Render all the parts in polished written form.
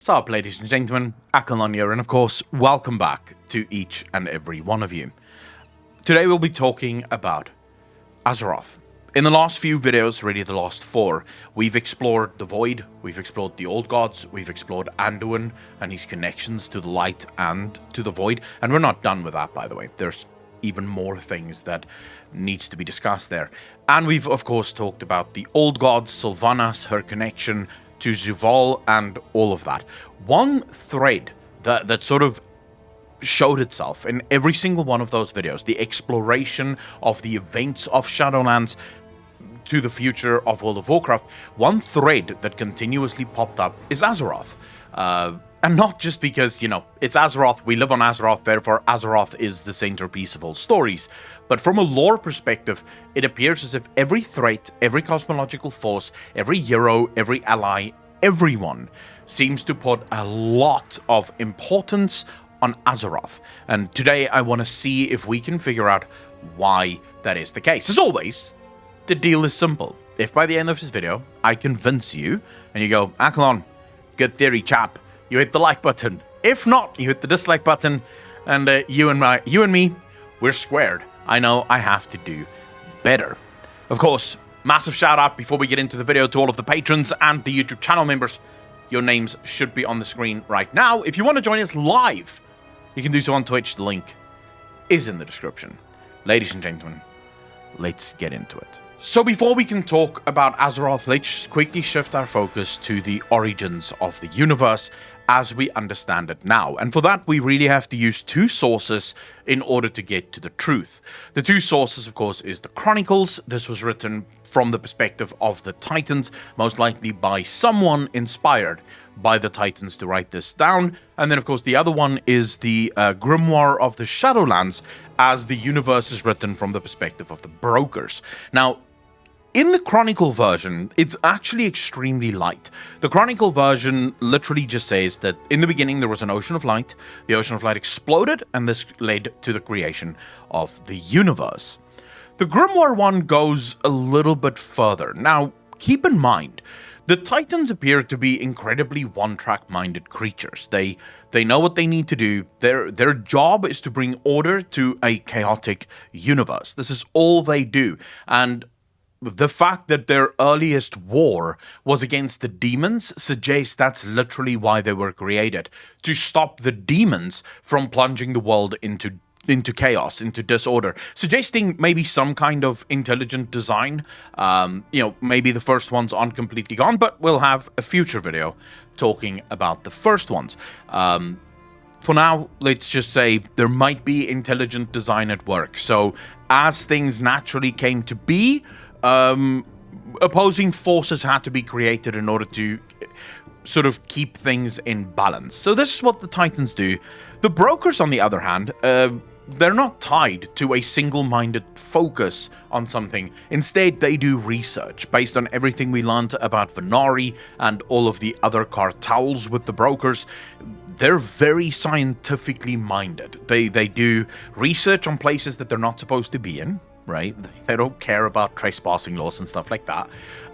What's up, ladies and gentlemen? Akalon here, and of course, welcome back to each and every one of you. Today we'll be talking about Azeroth. In the last few videos, really the last four, we've explored the Void, we've explored the Old Gods, we've explored Anduin and his connections to the Light and to the Void, and we're not done with that, by the way. There's even more things that needs to be discussed there. And we've, of course, talked about the Old Gods, Sylvanas, her connection to Zuval, and all of that. One thread that sort of showed itself in every single one of those videos, the exploration of the events of Shadowlands to the future of World of Warcraft, one thread that continuously popped up is Azeroth. And not just because, it's Azeroth, we live on Azeroth, therefore Azeroth is the centerpiece of all stories. But from a lore perspective, it appears as if every threat, every cosmological force, every hero, every ally, everyone seems to put a lot of importance on Azeroth. And today I want to see if we can figure out why that is the case. As always, the deal is simple. If by the end of this video, I convince you, and you go, Akalon, good theory, chap, you hit the like button. If not, you hit the dislike button, and you and me, we're squared. I know I have to do better. Of course, massive shout out before we get into the video to all of the patrons and the YouTube channel members. Your names should be on the screen right now. If you want to join us live, you can do so on Twitch. The link is in the description. Ladies and gentlemen, let's get into it. So before we can talk about Azeroth, let's quickly shift our focus to the origins of the universe as we understand it now. And for that, we really have to use two sources in order to get to the truth. The two sources, of course, is the Chronicles. This was written from the perspective of the Titans, most likely by someone inspired by the Titans to write this down. And then, of course, the other one is the Grimmoire of The Shadowlands, as the universe is written from the perspective of the Brokers. Now, in the Chronicle version, it's actually extremely light. The Chronicle version literally just says that in the beginning there was an ocean of light, the ocean of light exploded, and this led to the creation of the universe. The Grimoire one goes a little bit further. Now, keep in mind, the Titans appear to be incredibly one-track-minded creatures. They know what they need to do. Their job is to bring order to a chaotic universe. This is all they do. And the fact that their earliest war was against the demons suggests that's literally why they were created, to stop the demons from plunging the world into chaos, into disorder, suggesting maybe some kind of intelligent design. Maybe the first ones aren't completely gone, but we'll have a future video talking about the first ones. For now, let's just say there might be intelligent design at work. So as things naturally came to be, opposing forces had to be created in order to sort of keep things in balance. So this is what the Titans do. The Brokers, on the other hand, they're not tied to a single-minded focus on something. Instead, they do research based on everything we learned about Venari and all of the other cartels with the Brokers. They're very scientifically minded. They do research on places that they're not supposed to be in. Right? They don't care about trespassing laws and stuff like that.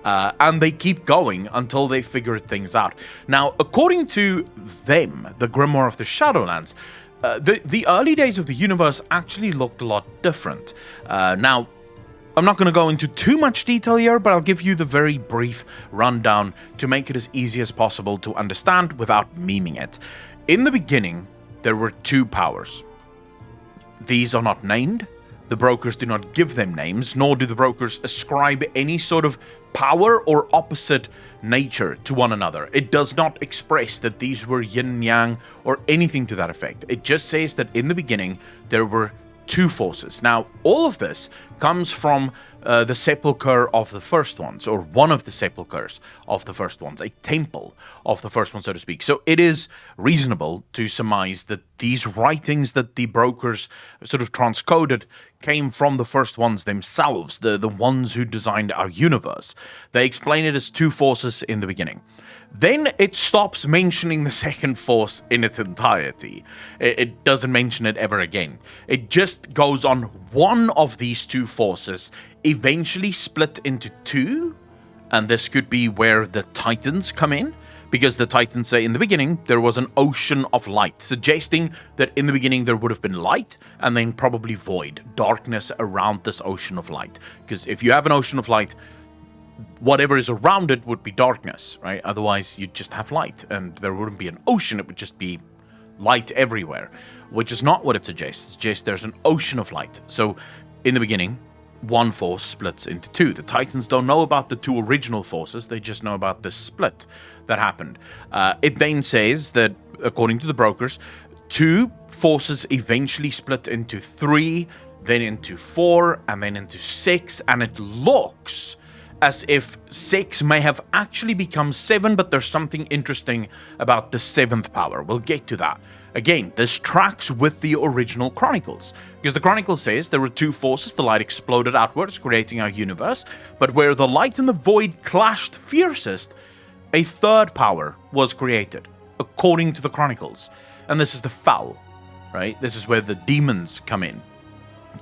And they keep going until they figure things out. Now, according to them, the Grimoire of the Shadowlands, the early days of the universe actually looked a lot different. Now, I'm not going to go into too much detail here, but I'll give you the very brief rundown to make it as easy as possible to understand without memeing it. In the beginning, there were two powers. These are not named. The Brokers do not give them names, nor do the Brokers ascribe any sort of power or opposite nature to one another. It does not express that these were yin yang or anything to that effect. It just says that in the beginning there were two forces. Now, all of this comes from the sepulchre of the first ones, or one of the sepulchres of the first ones, a temple of the first one, so to speak. So it is reasonable to surmise that these writings that the Brokers sort of transcoded came from the first ones themselves, the ones who designed our universe. They explain it as two forces in the beginning. Then it stops mentioning the second force in its entirety. It doesn't mention it ever again. It just goes on one of these two forces eventually split into two, and this could be where the Titans come in. Because the Titans say in the beginning there was an ocean of light, suggesting that in the beginning there would have been light and then probably void, darkness around this ocean of light. Because if you have an ocean of light, whatever is around it would be darkness, right? Otherwise you'd just have light and there wouldn't be an ocean, it would just be light everywhere, which is not what it suggests. It suggests there's an ocean of light. So in the beginning, one force splits into two. The Titans don't know about the two original forces, they just know about the split that happened. It then says that, according to the brokers, two forces eventually split into three, then into four, and then into six, and it looks as if six may have actually become seven, but there's something interesting about the seventh power. We'll get to that. Again, this tracks with the original Chronicles, because the Chronicles says there were two forces, the light exploded outwards, creating our universe, but where the light and the void clashed fiercest, a third power was created, according to the Chronicles. And this is the Foul, right? This is where the demons come in.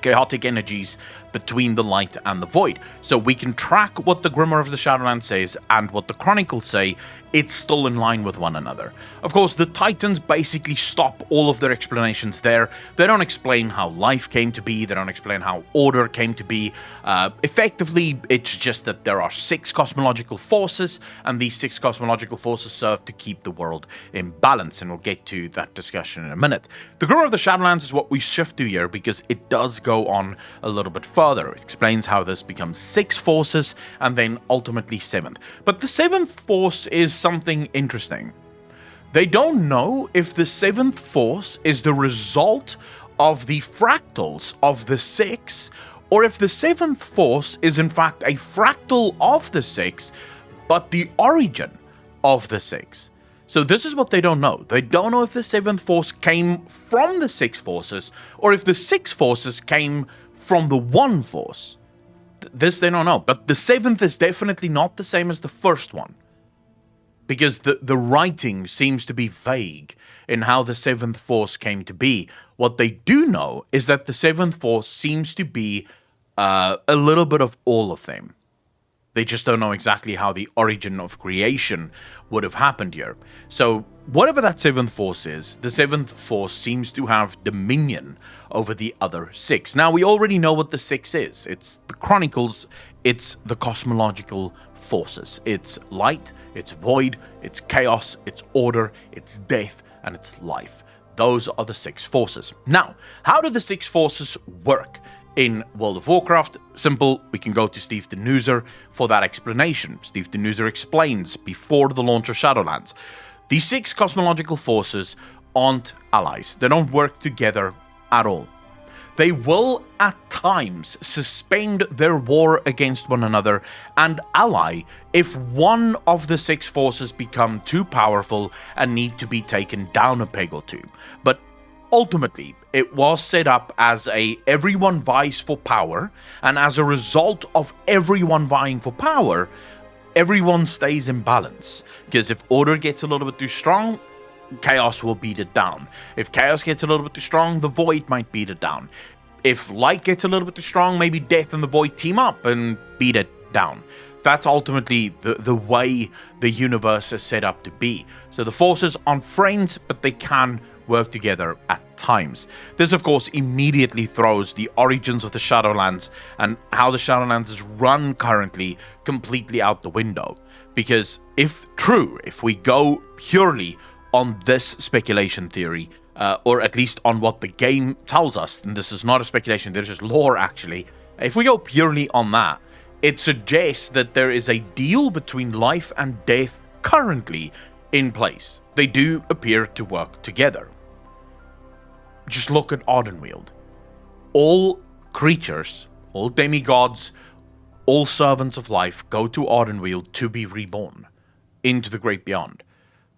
Chaotic energies between the light and the void. So we can track what the Grimmoire of the Shadowlands says and what the Chronicles say. It's still in line with one another. Of course, the Titans basically stop all of their explanations there. They don't explain how life came to be. They don't explain how order came to be. Effectively, it's just that there are 6 cosmological forces, and these 6 cosmological forces serve to keep the world in balance, and we'll get to that discussion in a minute. The Grimmoire of the Shadowlands is what we shift to here because it does go on a little bit further. It explains how this becomes 6 forces and then ultimately 7th. But the 7th force is something interesting. They don't know if the 7th force is the result of the fractals of the 6, or if the 7th force is in fact a fractal of the 6, but the origin of the 6. So this is what they don't know. They don't know if the 7th force came from the 6 forces, or if the 6 forces came from the 1 force. This they don't know. But the 7th is definitely not the same as the first one, because the writing seems to be vague in how the 7th force came to be. What they do know is that the 7th force seems to be a little bit of all of them. They just don't know exactly how the origin of creation would have happened here. So whatever that 7th force is, the 7th force seems to have dominion over the other 6. Now, we already know what the 6 is. It's the Chronicles, it's the cosmological forces. It's light, it's void, it's chaos, it's order, it's death, and it's life. Those are the 6 forces. Now, how do the 6 forces work in World of Warcraft? Simple, we can go to Steve Denuser for that explanation. Steve Denuser explains before the launch of Shadowlands. These 6 cosmological forces aren't allies. They don't work together at all. They will at times suspend their war against one another and ally if one of the 6 forces become too powerful and need to be taken down a peg or two. But ultimately, it was set up as everyone vies for power, and as a result of everyone vying for power, everyone stays in balance. Because if order gets a little bit too strong, chaos will beat it down. If chaos gets a little bit too strong, the void might beat it down. If light gets a little bit too strong, maybe death and the void team up and beat it down. That's ultimately the way the universe is set up to be. So the forces aren't friends, but they can work together at times. This, of course, immediately throws the origins of the Shadowlands and how the Shadowlands is run currently completely out the window. Because if we go purely on this speculation theory, or at least on what the game tells us, and this is not a speculation, there's just lore actually, if we go purely on that, it suggests that there is a deal between life and death currently in place. They do appear to work together. Just look at Ardenweald. All creatures, all demigods, all servants of life go to Ardenweald to be reborn into the great beyond.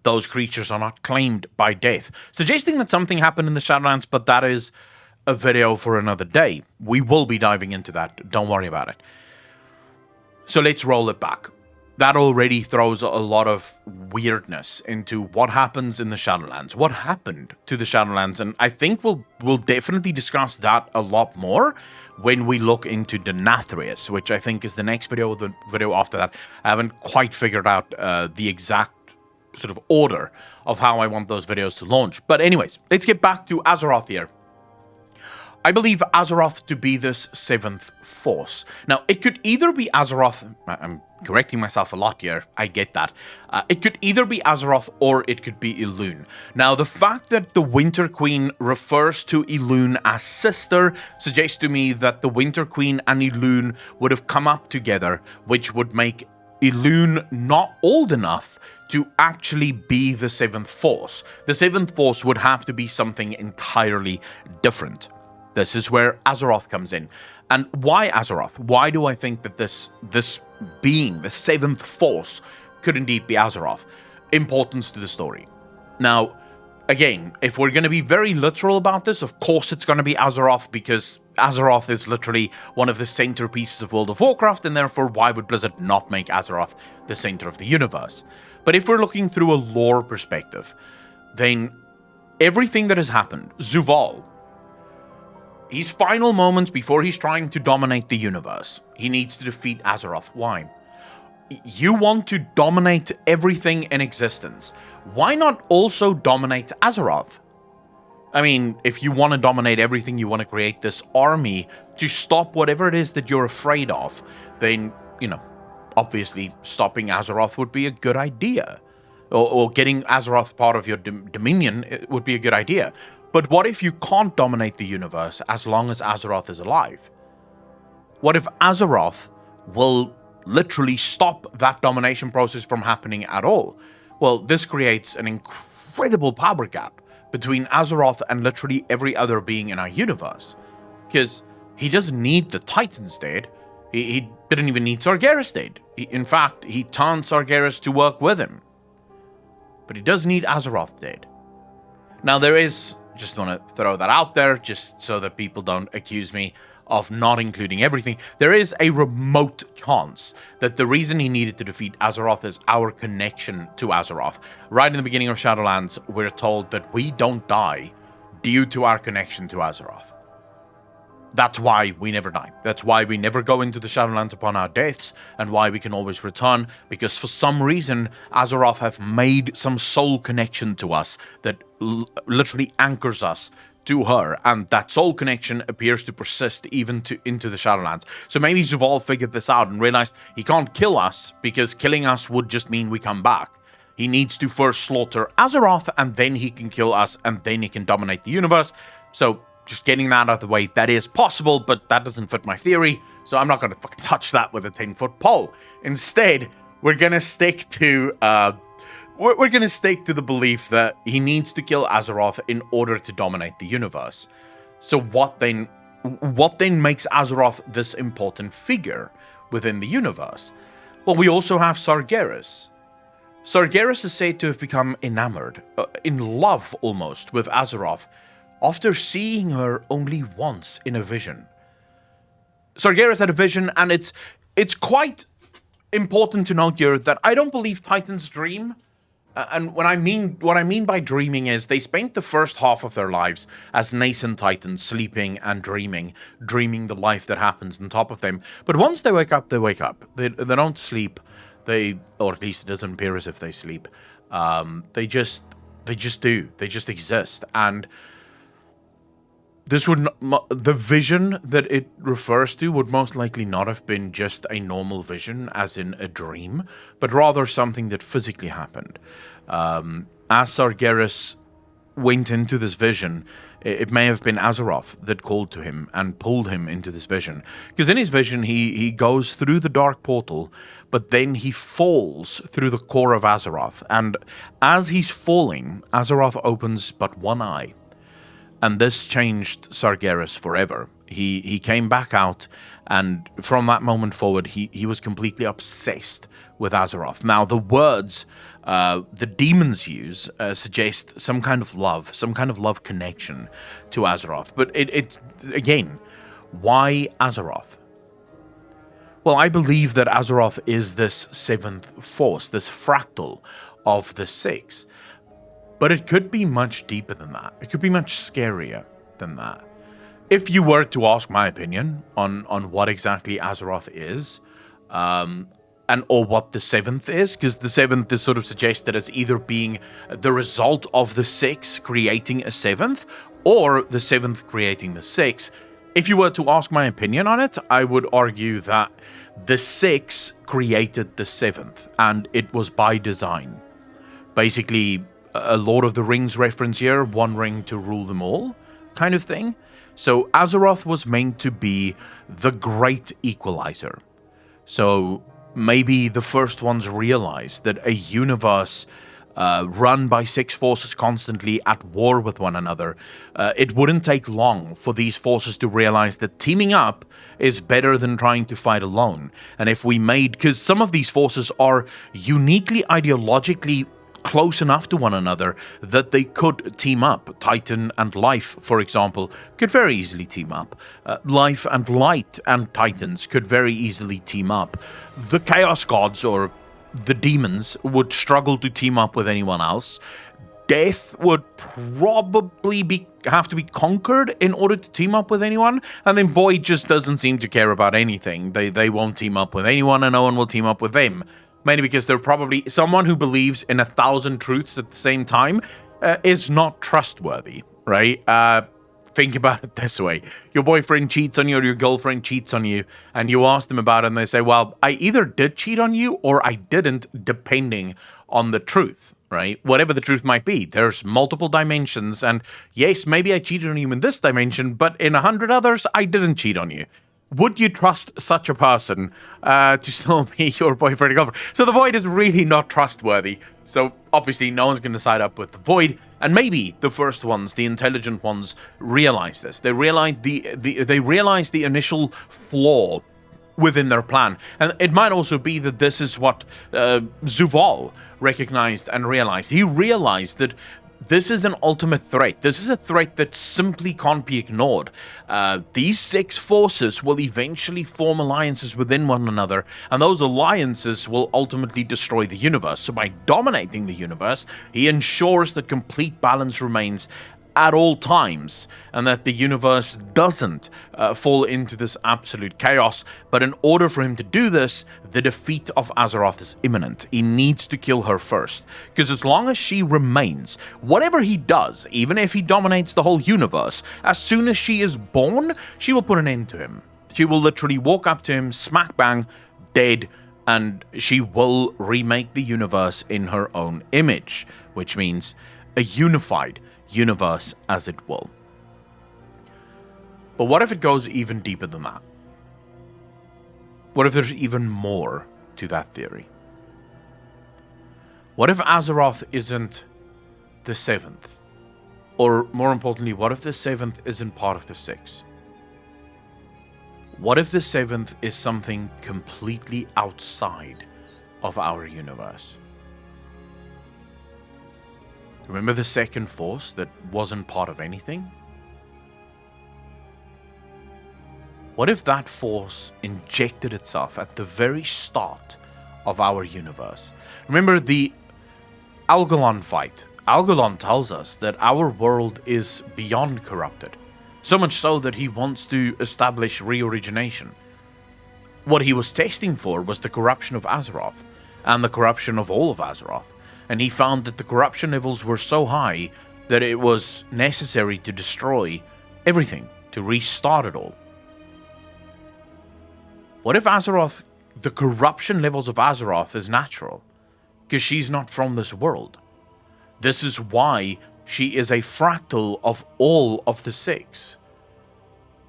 Those creatures are not claimed by death, suggesting that something happened in the Shadowlands, but that is a video for another day. We will be diving into that, don't worry about it. So let's roll it back. That already throws a lot of weirdness into what happens in the Shadowlands. What happened to the Shadowlands? And I think we'll definitely discuss that a lot more when we look into Denathrius, which I think is the next video or the video after that. I haven't quite figured out the exact sort of order of how I want those videos to launch. But anyways, let's get back to Azeroth here. I believe Azeroth to be this seventh force. Now, it could either be Azeroth, I'm correcting myself a lot here, I get that. It could either be Azeroth or it could be Elune. Now, the fact that the Winter Queen refers to Elune as sister suggests to me that the Winter Queen and Elune would have come up together, which would make Elune not old enough to actually be the seventh force. The seventh force would have to be something entirely different. This is where Azeroth comes in. And why Azeroth? Why do I think that this being, the seventh force, could indeed be Azeroth? Importance to the story. Now, again, if we're going to be very literal about this, of course it's going to be Azeroth, because Azeroth is literally one of the centerpieces of World of Warcraft, and therefore why would Blizzard not make Azeroth the center of the universe? But if we're looking through a lore perspective, then everything that has happened, Zuvul, his final moments before he's trying to dominate the universe, he needs to defeat Azeroth. Why? You want to dominate everything in existence. Why not also dominate Azeroth? I mean, if you want to dominate everything, you want to create this army to stop whatever it is that you're afraid of, then, you know, obviously stopping Azeroth would be a good idea. Or getting Azeroth part of your dominion would be a good idea. But what if you can't dominate the universe as long as Azeroth is alive? What if Azeroth will literally stop that domination process from happening at all? Well, this creates an incredible power gap between Azeroth and literally every other being in our universe. Because he doesn't need the Titans dead. He didn't even need Sargeras dead. In fact, he turned Sargeras to work with him. But he does need Azeroth dead. Now there is, just want to throw that out there, just so that people don't accuse me of not including everything. There is a remote chance that the reason he needed to defeat Azeroth is our connection to Azeroth. Right in the beginning of Shadowlands, we're told that we don't die due to our connection to Azeroth. That's why we never die. That's why we never go into the Shadowlands upon our deaths, and why we can always return, because for some reason, Azeroth have made some soul connection to us that literally anchors us to her, and that soul connection appears to persist even into the Shadowlands. So maybe Zuvul figured this out and realized he can't kill us, because killing us would just mean we come back. He needs to first slaughter Azeroth, and then he can kill us, and then he can dominate the universe. So just getting that out of the way, that is possible, but that doesn't fit my theory, so I'm not going to fucking touch that with a 10-foot pole. Instead, we're going to stick to we're going to stick to the belief that he needs to kill Azeroth in order to dominate the universe. So what then makes Azeroth this important figure within the universe? Well, we also have Sargeras. Sargeras is said to have become enamored, in love almost, with Azeroth, after seeing her only once in a vision. Sargeras had a vision, and it's quite important to note here that I don't believe Titans dream. And what I mean by dreaming is they spent the first half of their lives as nascent Titans, sleeping and dreaming the life that happens on top of them. But once they wake up, they wake up. They don't sleep. Or at least it doesn't appear as if they sleep. They just do. They just exist. And the vision that it refers to would most likely not have been just a normal vision, as in a dream, but rather something that physically happened. As Sargeras went into this vision, it may have been Azeroth that called to him and pulled him into this vision. Because in his vision, he goes through the dark portal, but then he falls through the core of Azeroth. And as he's falling, Azeroth opens but one eye. And this changed Sargeras forever. He came back out, and from that moment forward, he was completely obsessed with Azeroth. Now, the words the demons use suggest some kind of love connection to Azeroth. But it's again, why Azeroth? Well, I believe that Azeroth is this seventh force, this fractal of the six. But it could be much deeper than that. It could be much scarier than that. If you were to ask my opinion on what exactly Azeroth is, and or what the seventh is, because the seventh is sort of suggested as either being the result of the six creating a seventh, or the seventh creating the six. If you were to ask my opinion on it, I would argue that the six created the seventh, and it was by design. Basically, a Lord of the Rings reference here, one ring to rule them all, kind of thing. So Azeroth was meant to be the great equalizer. So maybe the first ones realized that a universe run by six forces constantly at war with one another, it wouldn't take long for these forces to realize that teaming up is better than trying to fight alone. And if we made, because some of these forces are uniquely ideologically close enough to one another that they could team up. Titan and Life, for example, could very easily team up. Life and Light and Titans could very easily team up. The Chaos Gods or the demons would struggle to team up with anyone else. Death would probably have to be conquered in order to team up with anyone, and then Void just doesn't seem to care about anything. They won't team up with anyone, and no one will team up with them. Mainly because they're probably someone who believes in 1,000 truths at the same time is not trustworthy, right? Think about it this way. Your boyfriend cheats on you or your girlfriend cheats on you, and you ask them about it, and they say, well, I either did cheat on you or I didn't, depending on the truth, right? Whatever the truth might be. There's multiple dimensions, and yes, maybe I cheated on you in this dimension, but in 100 others, I didn't cheat on you. Would you trust such a person to still be your boyfriend or girlfriend? So the Void is really not trustworthy. So obviously no one's going to side up with the Void. And maybe the first ones, the intelligent ones, realize this. They realize they realize the initial flaw within their plan. And it might also be that this is what Zuval recognized and realized. He realized that this is an ultimate threat. This is a threat that simply can't be ignored. These six forces will eventually form alliances within one another, and those alliances will ultimately destroy the universe. So by dominating the universe, he ensures that complete balance remains at all times, and that the universe doesn't fall into this absolute chaos. But in order for him to do this, the defeat of Azeroth is imminent. He needs to kill her first, because as long as she remains, whatever he does, even if he dominates the whole universe, as soon as she is born, she will put an end to him. She will literally walk up to him, smack bang, dead, and she will remake the universe in her own image, which means a unified universe, as it will. But what if it goes even deeper than that? What if there's even more to that theory? What if Azeroth isn't the seventh? Or more importantly, what if the seventh isn't part of the six? What if the seventh is something completely outside of our universe? Remember the second force that wasn't part of anything? What if that force injected itself at the very start of our universe? Remember the Algalon fight. Algalon tells us that our world is beyond corrupted. So much so that he wants to establish re-origination. What he was testing for was the corruption of Azeroth, and the corruption of all of Azeroth. And he found that the corruption levels were so high that it was necessary to destroy everything, to restart it all. What if Azeroth, the corruption levels of Azeroth is natural? Because she's not from this world. This is why she is a fractal of all of the six.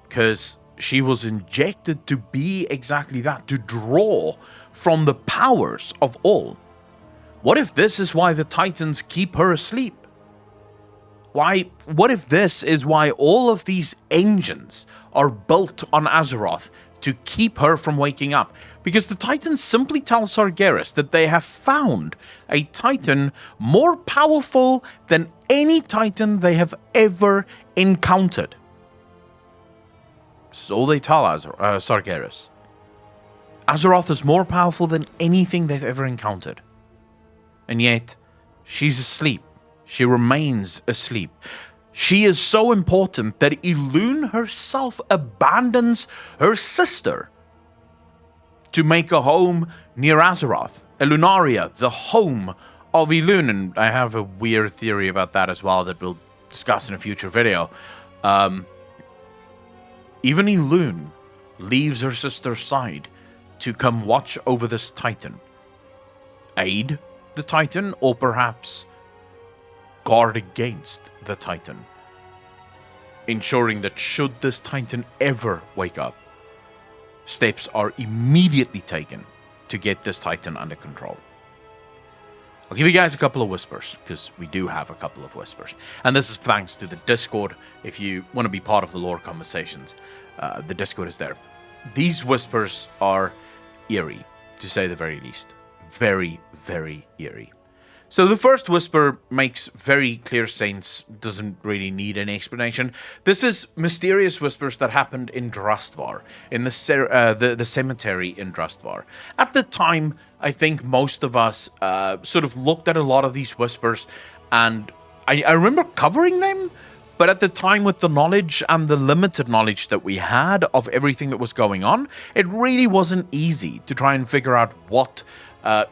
Because she was injected to be exactly that, to draw from the powers of all. What if this is why the Titans keep her asleep? What if this is why all of these engines are built on Azeroth to keep her from waking up? Because the Titans simply tell Sargeras that they have found a Titan more powerful than any Titan they have ever encountered. So they tell Sargeras. Azeroth is more powerful than anything they've ever encountered. And yet, she's asleep. She remains asleep. She is so important that Elune herself abandons her sister to make a home near Azeroth, Elunaria, the home of Elune. And I have a weird theory about that as well that we'll discuss in a future video. Even Elune leaves her sister's side to come watch over this Titan. Aid the Titan, or perhaps guard against the Titan. Ensuring that should this Titan ever wake up, steps are immediately taken to get this Titan under control. I'll give you guys a couple of whispers, because we do have a couple of whispers. And this is thanks to the Discord. If you want to be part of the lore conversations, the Discord is there. These whispers are eerie, to say the very least. Very, very eerie. So the first whisper makes very clear sense, doesn't really need any explanation. This is mysterious whispers that happened in Drustvar, in the cemetery in Drustvar. At the time, I think most of us sort of looked at a lot of these whispers, and I remember covering them, but at the time with the knowledge and the limited knowledge that we had of everything that was going on, it really wasn't easy to try and figure out what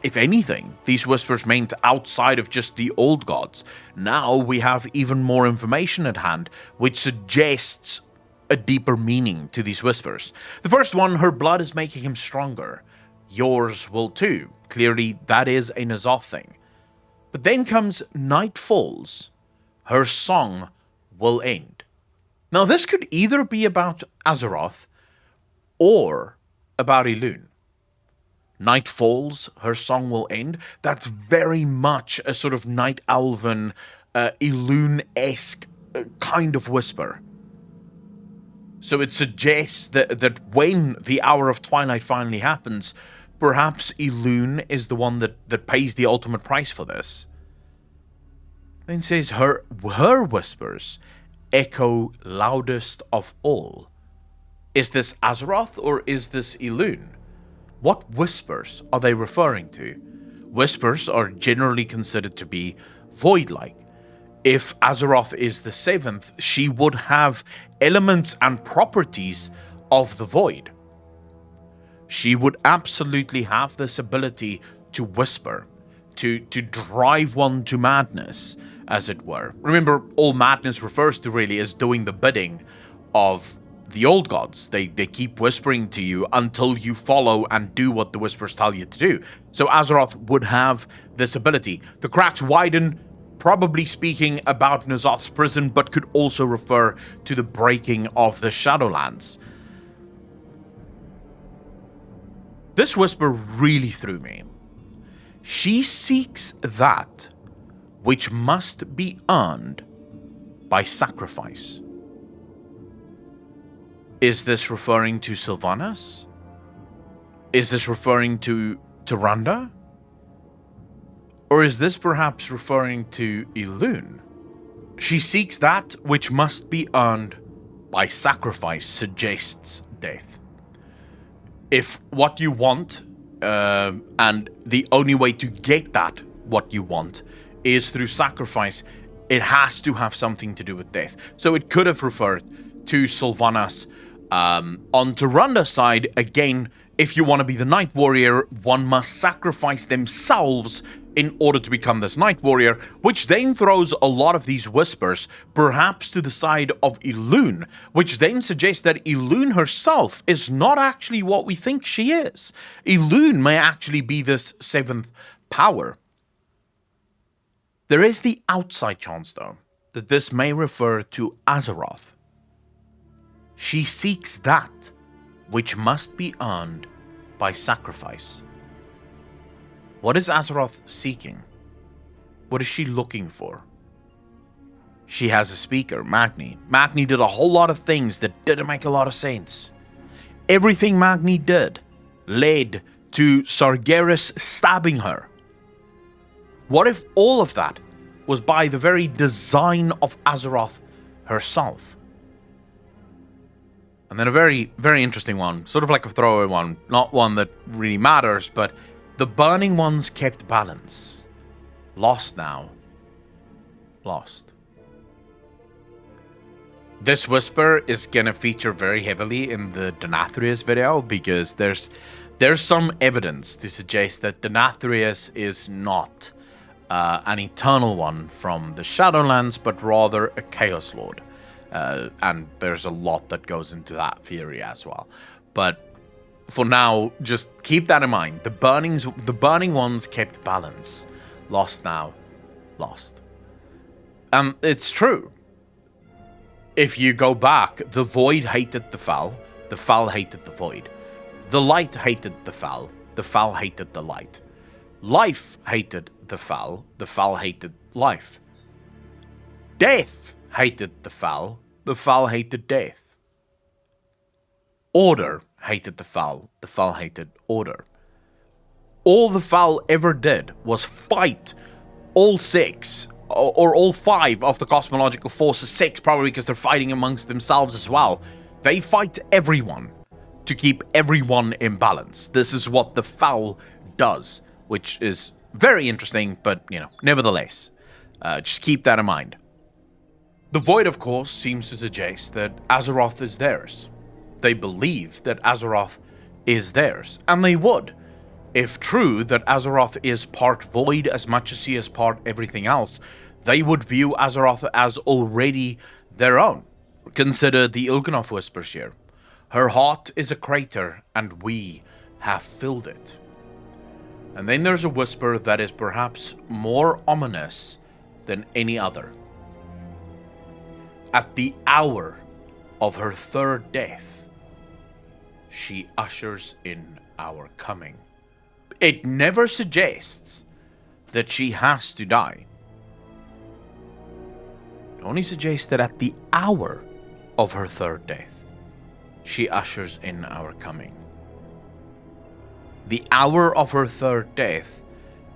if anything, these whispers meant outside of just the old gods. Now we have even more information at hand, which suggests a deeper meaning to these whispers. The first one, her blood is making him stronger. Yours will too. Clearly, that is a N'Zoth thing. But then comes night falls. Her song will end. Now this could either be about Azeroth or about Elune. Night falls, her song will end. That's very much a sort of Night Elven, Elune-esque kind of whisper. So it suggests that when the Hour of Twilight finally happens, perhaps Elune is the one that pays the ultimate price for this. Then says her whispers echo loudest of all. Is this Azeroth or is this Elune? What whispers are they referring to? Whispers are generally considered to be void-like. If Azeroth is the seventh, she would have elements and properties of the void. She would absolutely have this ability to whisper, to drive one to madness, as it were. Remember, all madness refers to really is doing the bidding of the old gods. They keep whispering to you until you follow and do what the whispers tell you to do. So Azeroth would have this ability. The cracks widen, probably speaking about N'Zoth's prison, but could also refer to the breaking of the Shadowlands. This whisper really threw me. She seeks that which must be earned by sacrifice. Is this referring to Sylvanas? Is this referring to Tyrande? Or is this perhaps referring to Elune? She seeks that which must be earned by sacrifice, suggests death. If what you want, and the only way to get that, what you want, is through sacrifice, it has to have something to do with death. So it could have referred to Sylvanas. On Tyrande's side, again, if you want to be the Night Warrior, one must sacrifice themselves in order to become this Night Warrior, which then throws a lot of these whispers, perhaps to the side of Elune, which then suggests that Elune herself is not actually what we think she is. Elune may actually be this seventh power. There is the outside chance, though, that this may refer to Azeroth. She seeks that which must be earned by sacrifice. What is Azeroth seeking? What is she looking for? She has a speaker, Magni. Magni did a whole lot of things that didn't make a lot of sense. Everything Magni did led to Sargeras stabbing her. What if all of that was by the very design of Azeroth herself? And then a very, very interesting one, sort of like a throwaway one, not one that really matters, but the Burning Ones kept balance. Lost now. Lost. This whisper is gonna feature very heavily in the Denathrius video, because there's There's some evidence to suggest that Denathrius is not an Eternal One from the Shadowlands, but rather a Chaos Lord. And there's a lot that goes into that theory as well. But for now, just keep that in mind. The Burning Ones kept balance. Lost now, lost. It's true. If you go back, the Void hated the Foul hated the Void. The Light hated the Foul hated the Light. Life hated the Foul hated life. Death hated the Foul hated death. Order hated the Foul hated order. All the Foul ever did was fight all 6, or all 5 of the Cosmological forces, 6 probably because they're fighting amongst themselves as well. They fight everyone to keep everyone in balance. This is what the Foul does, which is very interesting, but, nevertheless, just keep that in mind. The Void, of course, seems to suggest that Azeroth is theirs. They believe that Azeroth is theirs, and they would. If true that Azeroth is part Void as much as he is part everything else, they would view Azeroth as already their own. Consider the Il'gynoth whispers here. Her heart is a crater, and we have filled it. And then there's a whisper that is perhaps more ominous than any other. At the hour of her 3rd death, she ushers in our coming. It never suggests that she has to die. It only suggests that at the hour of her 3rd death, she ushers in our coming. The hour of her 3rd death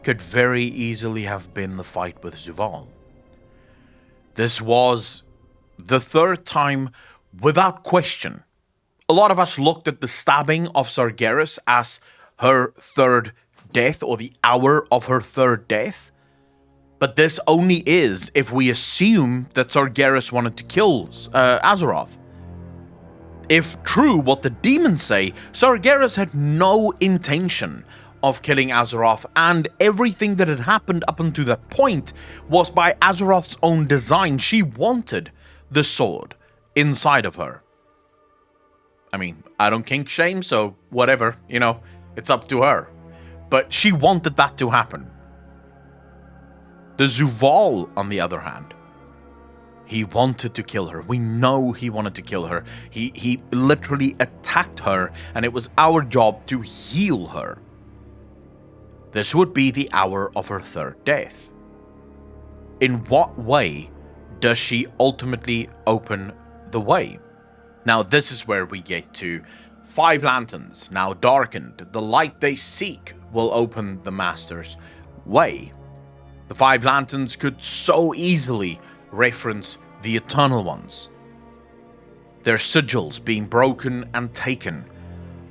could very easily have been the fight with Zuvul. This was the 3rd time without question. A lot of us looked at the stabbing of Sargeras as her 3rd death, or the hour of her 3rd death. But this only is if we assume that Sargeras wanted to kill Azeroth. If true what the demons say, Sargeras had no intention of killing Azeroth, and everything that had happened up until that point was by Azeroth's own design. She wanted the sword inside of her. I mean, I don't kink shame, so whatever, it's up to her. But she wanted that to happen. The Zuvul, on the other hand, he wanted to kill her. We know he wanted to kill her. He literally attacked her, and it was our job to heal her. This would be the hour of her 3rd death. In what way does she ultimately open the way? Now, this is where we get to 5 lanterns, now darkened. The light they seek will open the Master's way. The 5 lanterns could so easily reference the Eternal Ones. Their sigils being broken and taken.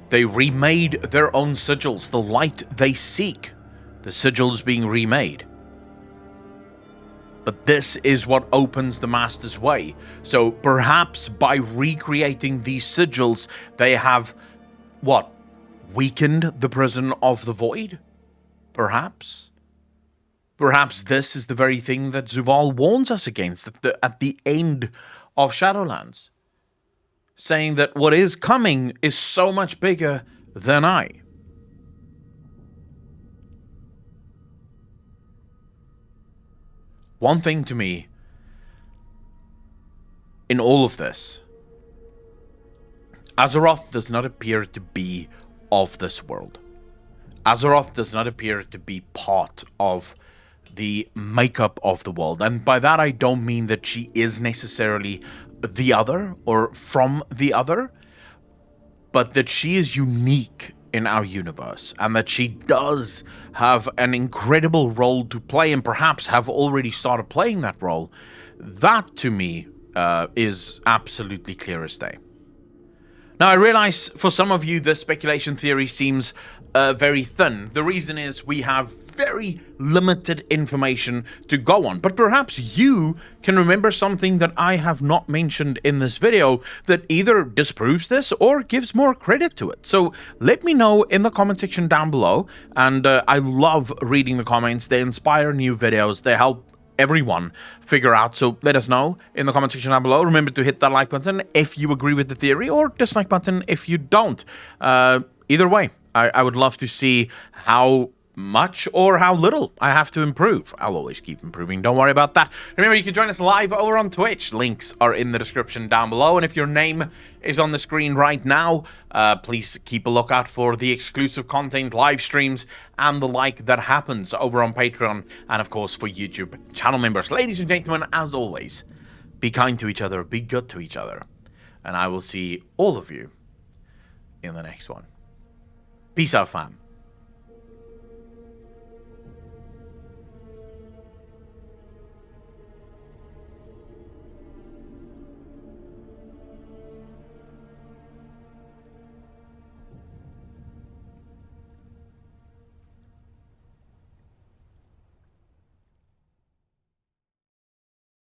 They remade their own sigils, the light they seek. The sigils being remade. But this is what opens the Master's way. So perhaps by recreating these sigils, they have, weakened the prison of the Void? Perhaps. Perhaps this is the very thing that Zuvul warns us against at the end of Shadowlands. Saying that what is coming is so much bigger than I. One thing to me, in all of this, Azeroth does not appear to be of this world. Azeroth does not appear to be part of the makeup of the world. And by that I don't mean that she is necessarily the other or from the other, but that she is unique in our universe, and that she does have an incredible role to play, and perhaps have already started playing that role. That, to me, is absolutely clear as day. Now, I realize for some of you, the speculation theory seems very thin. The reason is we have very limited information to go on. But perhaps you can remember something that I have not mentioned in this video that either disproves this or gives more credit to it. So let me know in the comment section down below. And I love reading the comments. They inspire new videos. They help everyone figure out. So let us know in the comment section down below. Remember to hit that like button if you agree with the theory, or dislike button if you don't. Either way, I would love to see how much or how little I have to improve. I'll always keep improving, don't worry about that. Remember, you can join us live over on Twitch. Links are in the description down below, and if your name is on the screen right now, please keep a lookout for the exclusive content, live streams, and the like that happens over on Patreon, and of course for YouTube channel members. Ladies and gentlemen, as always, be kind to each other, be good to each other, and I will see all of you in the next one. Peace out, fam.